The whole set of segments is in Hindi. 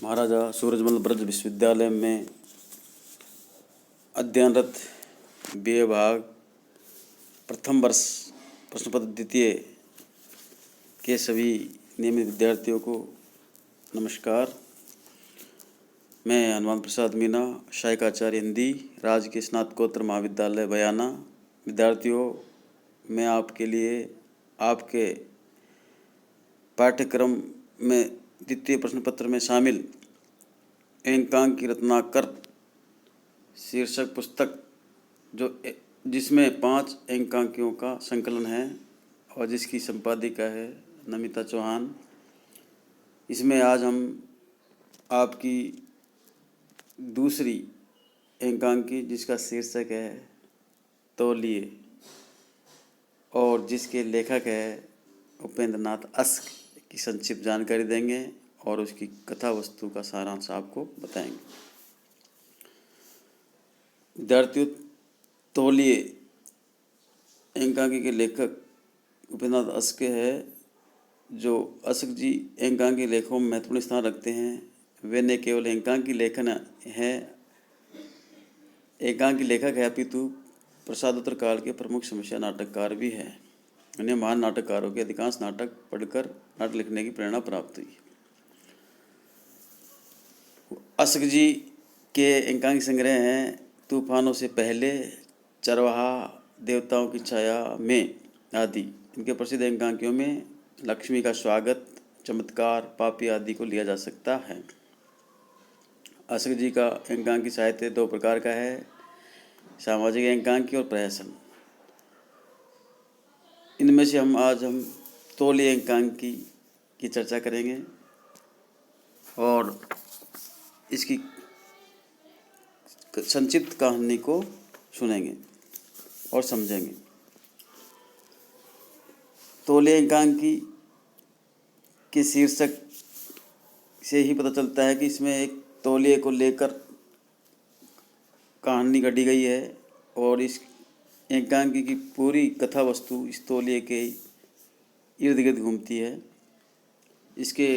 महाराजा सूरजमल ब्रज विश्वविद्यालय में अध्ययनरत BA भाग प्रथम वर्ष प्रश्न पत्र द्वितीय के सभी नियमित विद्यार्थियों को नमस्कार। मैं हनुमान प्रसाद मीना, सहायक आचार्य हिंदी, राजकीय स्नातकोत्तर महाविद्यालय बयाना। विद्यार्थियों, मैं आपके लिए आपके पाठ्यक्रम में द्वितीय प्रश्न पत्र में शामिल एकांकी रत्नाकर शीर्षक पुस्तक जिसमें 5 एकांकियों का संकलन है और जिसकी संपादिका है नमिता चौहान। इसमें आज हम आपकी दूसरी एकांकी जिसका शीर्षक है तौलिए और जिसके लेखक है उपेंद्र नाथ अस्क की संक्षिप्त जानकारी देंगे और उसकी कथा वस्तु का सारांश आपको बताएंगे। विद्यार्थियों, तौलिए एकांकी के लेखक उपेंद्र नाथ अस्क है। जो अस्क जी एकांकी लेखों में महत्वपूर्ण स्थान रखते हैं, वे न केवल एकांकी लेखक है अपितु प्रसादोत्तर काल के प्रमुख समस्या नाटककार भी है। अन्य महान नाटककारों के अधिकांश नाटक पढ़कर नाटक लिखने की प्रेरणा प्राप्त हुई। अस्क जी के एकांकी संग्रह हैं तूफानों से पहले, चरवाहा, देवताओं की छाया में आदि। इनके प्रसिद्ध एकांकियों में लक्ष्मी का स्वागत, चमत्कार, पापी आदि को लिया जा सकता है। अस्क जी का एकांकी साहित्य 2 प्रकार का है, सामाजिक एकांकी और प्रहसन। इनमें से आज हम तौलिए एकांकी की चर्चा करेंगे और इसकी संक्षिप्त कहानी को सुनेंगे और समझेंगे। तौलिए एकांकी के शीर्षक से ही पता चलता है कि इसमें एक तौलिए को लेकर कहानी घटी गई है और इस एकांकी की पूरी कथा वस्तु इस तौलिए के इर्द गिर्द घूमती है। इसके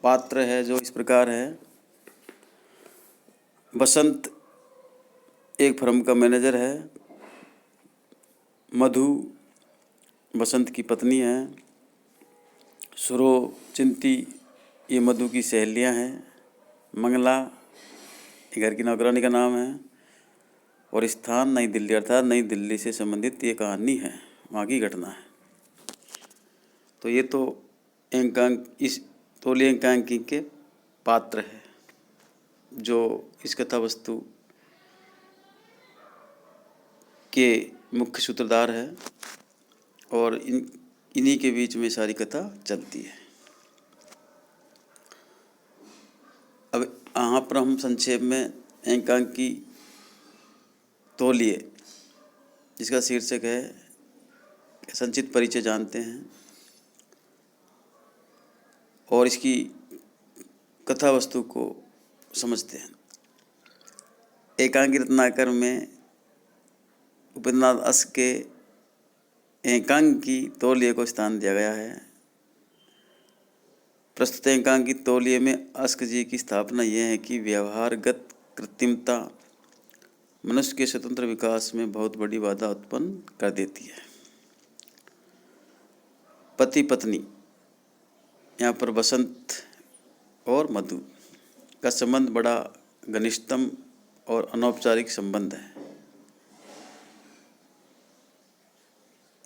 पात्र है जो इस प्रकार है। बसंत एक फर्म का मैनेजर है। मधु बसंत की पत्नी है। सुरो, चिंती ये मधु की सहेलियां हैं। मंगला घर की नौकरानी का नाम है और स्थान नई दिल्ली, अर्थात नई दिल्ली से संबंधित ये कहानी है, वहाँ की घटना है। तो ये तो इस तौलिए एकांकी के पात्र है जो इस कथा वस्तु के मुख्य सूत्रधार है और इन्हीं के बीच में सारी कथा चलती है। अब यहाँ पर हम संक्षेप में एकांकी तौलिए जिसका शीर्षक है संक्षिप्त परिचय जानते हैं और इसकी कथा वस्तु को समझते हैं। एकांकी रत्नाकर में उपेंद्र नाथ अस्क के एकांकी तौलिए को स्थान दिया गया है। प्रस्तुत एकांकी तौलिए में अस्क जी की स्थापना यह है कि व्यवहारगत कृत्रिमता मनुष्य के स्वतंत्र विकास में बहुत बड़ी बाधा उत्पन्न कर देती है। पति पत्नी, यहाँ पर बसंत और मधु का संबंध बड़ा घनिष्ठतम और अनौपचारिक संबंध है।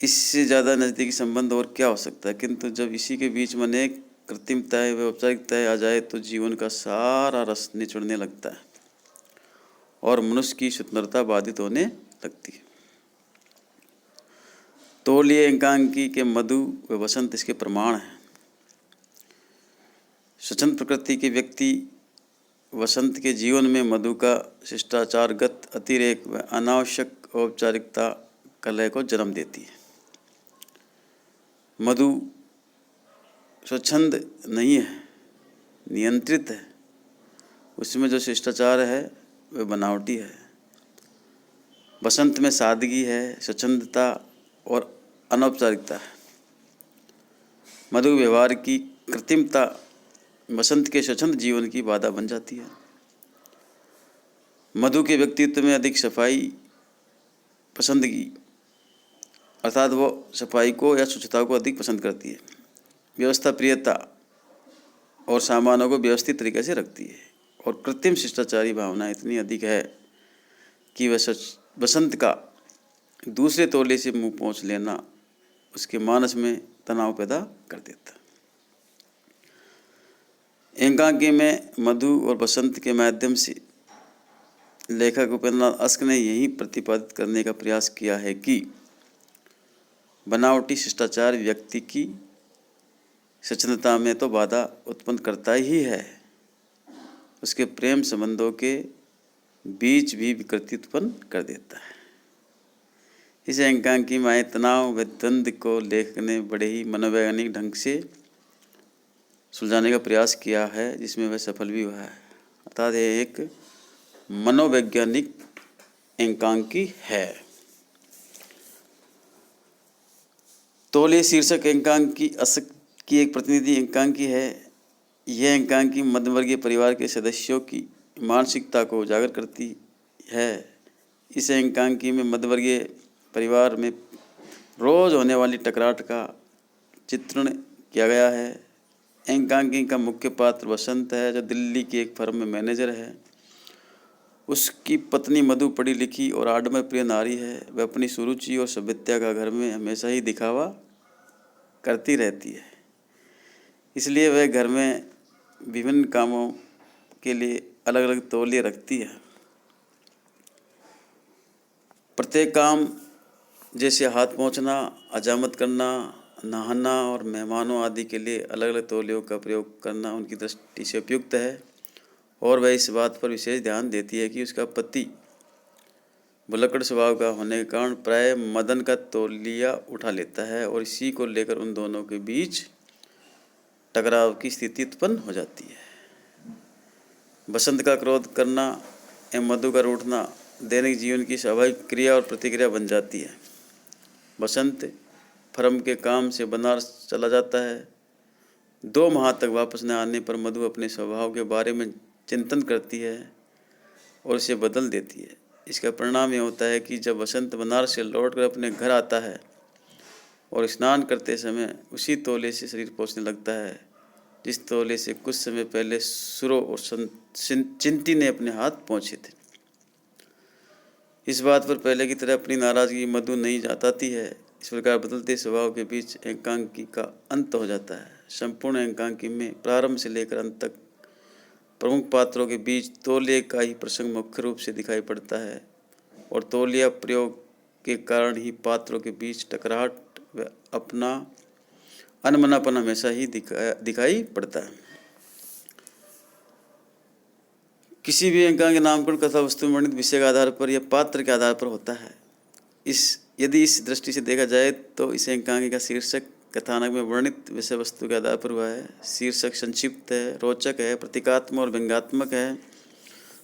इससे ज़्यादा नज़दीकी संबंध और क्या हो सकता है, किंतु जब इसी के बीच में अनेक कृत्रिमताएं व औपचारिकताएं आ जाए तो जीवन का सारा रस निचुड़ने लगता है और मनुष्य की स्वतंत्रता बाधित होने लगती है। तौलिए एकांकी के मधु व बसंत इसके प्रमाण हैं। स्वच्छंद प्रकृति के व्यक्ति वसंत के जीवन में मधु का शिष्टाचारगत अतिरेक व अनावश्यक औपचारिकता कलह को जन्म देती है। मधु स्वच्छंद नहीं है, नियंत्रित है। उसमें जो शिष्टाचार है वह बनावटी है। बसंत में सादगी है, स्वच्छंदता और अनौपचारिकता है। मधु व्यवहार की कृत्रिमता बसंत के स्वच्छंद जीवन की बाधा बन जाती है। मधु के व्यक्तित्व में अधिक सफाई पसंदगी, अर्थात वो सफाई को या स्वच्छता को अधिक पसंद करती है। व्यवस्था प्रियता और सामानों को व्यवस्थित तरीके से रखती है। और कृत्रिम शिष्टाचारी भावना इतनी अधिक है कि वह बसंत का दूसरे तोले से मुंह पोंछ लेना उसके मानस में तनाव पैदा कर देता है। एकांकी में मधु और बसंत के माध्यम से लेखक उपेंद्रनाथ अस्क ने यही प्रतिपादित करने का प्रयास किया है कि बनावटी शिष्टाचार व्यक्ति की सचेतनता में तो बाधा उत्पन्न करता ही है, उसके प्रेम संबंधों के बीच भी विकृति उत्पन्न कर देता है। इस एकांकी में आए तनाव व द्वंद्व को लेखक ने बड़े ही मनोवैज्ञानिक ढंग से सुलझाने का प्रयास किया है, जिसमें वह सफल भी हुआ है। अर्थात यह एक मनोवैज्ञानिक एकांकी है। तौलिया शीर्षक एकांकी अस्क की एक प्रतिनिधि एकांकी है। यह एकांकी मध्यवर्गीय परिवार के सदस्यों की मानसिकता को उजागर करती है। इस एकांकी में मध्यवर्गीय परिवार में रोज होने वाली टकराट का चित्रण किया गया है। एकांकी का मुख्य पात्र बसंत है, जो दिल्ली की एक फर्म में मैनेजर है। उसकी पत्नी मधु पढ़ी लिखी और आडम्बर प्रिय नारी है। वह अपनी सुरुचि और सभ्यता का घर में हमेशा ही दिखावा करती रहती है, इसलिए वह घर में विभिन्न कामों के लिए अलग अलग तौलिए रखती है। प्रत्येक काम जैसे हाथ पोंछना, हजामत करना, नहाना और मेहमानों आदि के लिए अलग अलग तौलियों का प्रयोग करना उनकी दृष्टि से उपयुक्त है। और वह इस बात पर विशेष ध्यान देती है कि उसका पति भुलक्कड़ स्वभाव का होने के कारण प्राय मदन का तौलिया उठा लेता है और इसी को लेकर उन दोनों के बीच टकराव की स्थिति उत्पन्न हो जाती है। बसंत का क्रोध करना एवं मधु का रूठना दैनिक जीवन की स्वाभाविक क्रिया और प्रतिक्रिया बन जाती है। बसंत फर्म के काम से बनारस चला जाता है। 2 माह तक वापस न आने पर मधु अपने स्वभाव के बारे में चिंतन करती है और इसे बदल देती है। इसका परिणाम यह होता है कि जब बसंत बनारस से लौटकर अपने घर आता है और स्नान करते समय उसी तौले से शरीर पोंछने लगता है जिस तौले से कुछ समय पहले सुरो और चिंती ने अपने हाथ पोंछे थे। इस बात पर पहले की तरह अपनी नाराजगी मधु नहीं जताती है। इस प्रकार बदलते स्वभाव के बीच एकांकी का अंत हो जाता है। संपूर्ण एकांकी में प्रारंभ से लेकर अंत तक प्रमुख पात्रों के बीच तौलिए का ही प्रसंग मुख्य रूप से दिखाई पड़ता है और तौलिया प्रयोग के कारण ही पात्रों के बीच टकराहट व अपना अनमनापन हमेशा ही दिखाई पड़ता है। किसी भी एकांकी नामकरण कथा वस्तु में वर्णित विषय के आधार पर या पात्र के आधार पर होता है। यदि इस दृष्टि से देखा जाए तो इस एकांकी का शीर्षक कथानक में वर्णित विषय वस्तु के आधार पर हुआ है। शीर्षक संक्षिप्त है, रोचक है, प्रतीकात्मक और व्यंग्यात्मक है।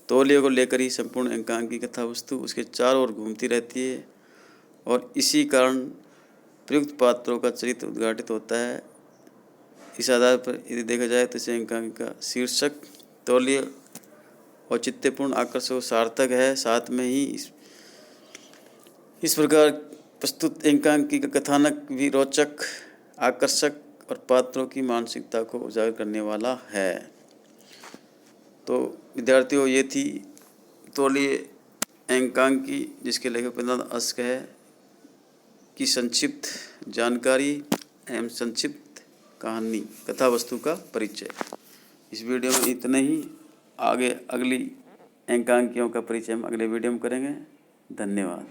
तौलियों को लेकर ही संपूर्ण एकांकी कथा वस्तु उसके चारों ओर घूमती रहती है और इसी कारण प्रयुक्त पात्रों का चरित्र उद्घाटित होता है। इस आधार पर यदि देखा जाए तो इस एकांकी का शीर्षक तौलिया औचित्यपूर्ण, आकर्षक, सार्थक है। साथ में ही इस प्रकार प्रस्तुत एकांकी का कथानक भी रोचक, आकर्षक और पात्रों की मानसिकता को उजागर करने वाला है। तो विद्यार्थियों, ये थी तौलिया एकांकी जिसके लेखक उपेंद्रनाथ अस्क है की संक्षिप्त जानकारी एवं संक्षिप्त कहानी कथा वस्तु का परिचय। इस वीडियो में इतने ही। आगे अगली एकांकियों का परिचय हम अगले वीडियो में करेंगे। धन्यवाद।